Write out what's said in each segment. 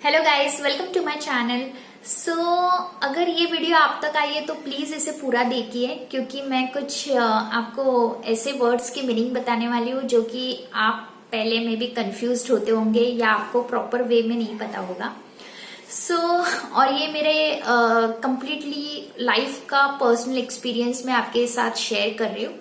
Hello guys, welcome to my channel. So अगर ये video आप तक आई है तो प्लीज इसे पूरा देखिए, क्योंकि मैं कुछ आपको ऐसे वर्ड्स की मीनिंग बताने वाली हूँ जो कि आप पहले में भी कंफ्यूज्ड होते होंगे या आपको प्रॉपर वे में नहीं पता होगा। और ये मेरे कंप्लीटली लाइफ का पर्सनल एक्सपीरियंस मैं आपके साथ शेयर कर रही हूँ।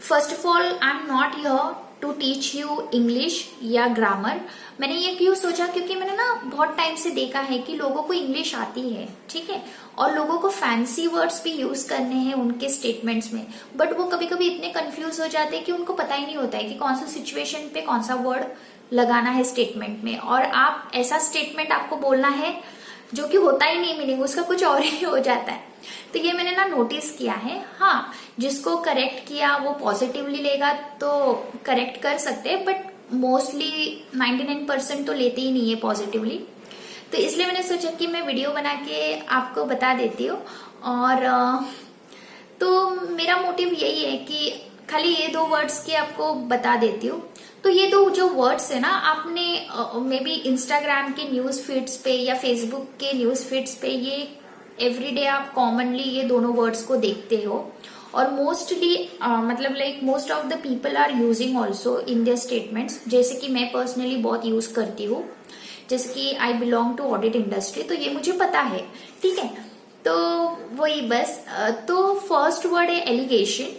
First of all, I am not here to teach you English या ग्रामर। मैंने ये क्यों सोचा, क्योंकि मैंने ना बहुत टाइम से देखा है कि लोगों को इंग्लिश आती है, ठीक है, और लोगों को फैंसी वर्ड्स भी यूज करने हैं उनके स्टेटमेंट्स में, बट वो कभी कभी इतने कंफ्यूज हो जाते हैं कि उनको पता ही नहीं होता है कि कौन सा सिचुएशन पे कौन सा वर्ड लगाना है स्टेटमेंट में। और आप ऐसा स्टेटमेंट आपको बोलना है जो कि होता ही नहीं, मीनिंग उसका कुछ और ही हो जाता है। तो ये मैंने ना नोटिस किया है। हाँ, जिसको करेक्ट किया वो पॉजिटिवली लेगा तो करेक्ट कर सकते हैं, बट मोस्टली 99% तो लेते ही नहीं है पॉजिटिवली। तो इसलिए मैंने सोचा कि मैं वीडियो बना के आपको बता देती हूँ। और तो मेरा मोटिव यही है कि खाली ये दो वर्ड्स के आपको बता देती हूँ। तो ये दो जो वर्ड्स है ना, आपने मे बी इंस्टाग्राम के न्यूज फीड्स पे या फेसबुक के न्यूज फीड्स पे ये एवरीडे आप कॉमनली ये दोनों वर्ड्स को देखते हो। और मोस्टली मतलब like most of the people are using also in their statements, जैसे कि मैं पर्सनली बहुत यूज करती हूँ, जैसे कि I belong to audit industry, तो ये मुझे पता है, ठीक है। तो वही बस। तो फर्स्ट वर्ड है एलिगेशन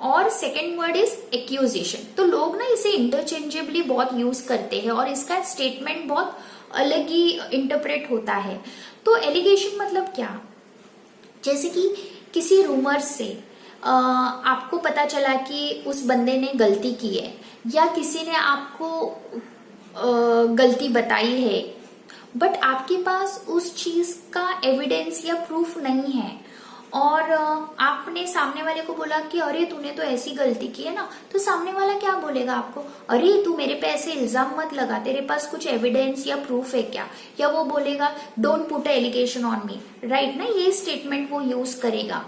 और सेकेंड वर्ड इज एक्यूजेशन। तो लोग ना इसे इंटरचेंजेबली बहुत यूज करते हैं और इसका स्टेटमेंट बहुत अलग ही इंटरप्रेट होता है। तो एलिगेशन मतलब क्या, जैसे कि किसी रूमर से आपको पता चला कि उस बंदे ने गलती की है या किसी ने आपको गलती बताई है, बट आपके पास उस चीज का एविडेंस या प्रूफ नहीं है, और आपने सामने वाले को बोला कि अरे तूने तो ऐसी गलती की है ना, तो सामने वाला क्या बोलेगा आपको, अरे तू मेरे पे ऐसे इल्जाम मत लगा, तेरे पास कुछ एविडेंस या प्रूफ है क्या? या वो बोलेगा don't put allegation on me, right ना, ये स्टेटमेंट वो यूज करेगा।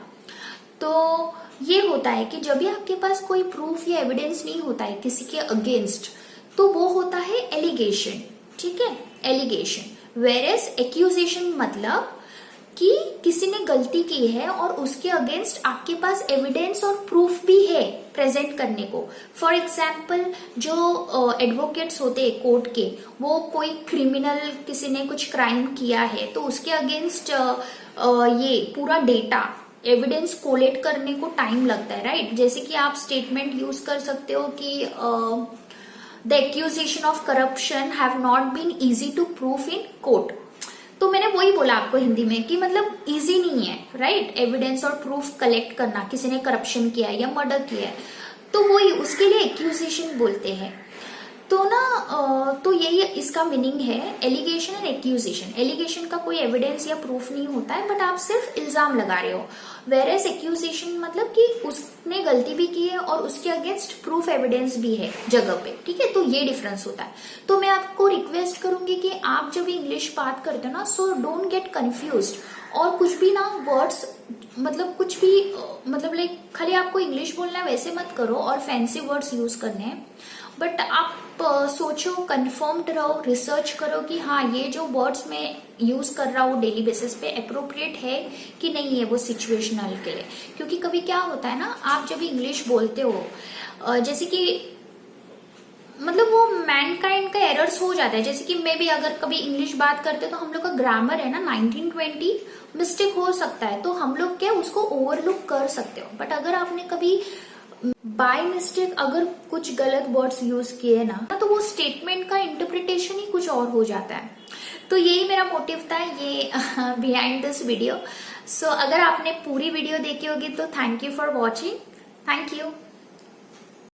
तो ये होता है कि जब भी आपके पास कोई प्रूफ या एविडेंस नहीं होता है किसी के अगेंस्ट, तो वो होता है एलिगेशन, ठीक है, एलिगेशन। वेयरएज एक्यूजेशन मतलब कि किसी ने गलती की है और उसके अगेंस्ट आपके पास एविडेंस और प्रूफ भी है प्रेजेंट करने को। फॉर एग्जाम्पल, जो एडवोकेट्स होते हैं कोर्ट के, वो कोई क्रिमिनल, किसी ने कुछ क्राइम किया है तो उसके अगेंस्ट ये पूरा डेटा एविडेंस कोलेक्ट करने को टाइम लगता है, राइट। जैसे कि आप स्टेटमेंट यूज कर सकते हो कि the accusation of corruption have not been easy to proof in court. तो मैंने वही बोला आपको हिंदी में कि मतलब इजी नहीं है, राइट, एविडेंस और प्रूफ कलेक्ट करना, किसी ने करप्शन किया है या मर्डर किया है, तो वही उसके लिए एक्यूजेशन बोलते हैं। तो ना तो यही इसका मीनिंग है, एलिगेशन एंड एक्यूजेशन। एलिगेशन का कोई एविडेंस या प्रूफ नहीं होता है, बट आप सिर्फ इल्जाम लगा रहे हो। वेयरएज एक्यूजेशन मतलब कि उसने गलती भी की है और उसके अगेंस्ट प्रूफ एविडेंस भी है जगह पे, ठीक है। तो ये डिफरेंस होता है। तो मैं आपको रिक्वेस्ट करूंगी कि आप जब इंग्लिश बात करते हो ना, सो डोंट गेट कंफ्यूज्ड, और कुछ भी ना वर्ड्स मतलब कुछ भी मतलब लाइक खाली आपको इंग्लिश बोलना है वैसे मत करो और फैंसी वर्ड्स यूज करने हैं, बट आप सोचो, कंफर्म्ड रहो, रिसर्च करो कि हाँ ये जो वर्ड्स मैं यूज कर रहा हूँ डेली बेसिस पे अप्रोप्रिएट है कि नहीं है वो सिचुएशनल के लिए। क्योंकि कभी क्या होता है ना, आप जब इंग्लिश बोलते हो जैसे कि मतलब वो मैनकाइंड का एरर्स हो जाता है। जैसे कि मैं भी अगर कभी इंग्लिश बात करते तो हम लोग का ग्रामर है ना 1920 मिस्टेक हो सकता है, तो हम लोग क्या उसको ओवरलुक कर सकते हो। बट अगर आपने कभी बाय मिस्टेक अगर कुछ गलत वर्ड्स यूज किए ना, तो वो स्टेटमेंट का इंटरप्रिटेशन ही कुछ और हो जाता है। तो यही मेरा मोटिव था ये बिहाइंड दिस वीडियो। सो अगर आपने पूरी वीडियो देखी होगी तो thank you for watching, thank you.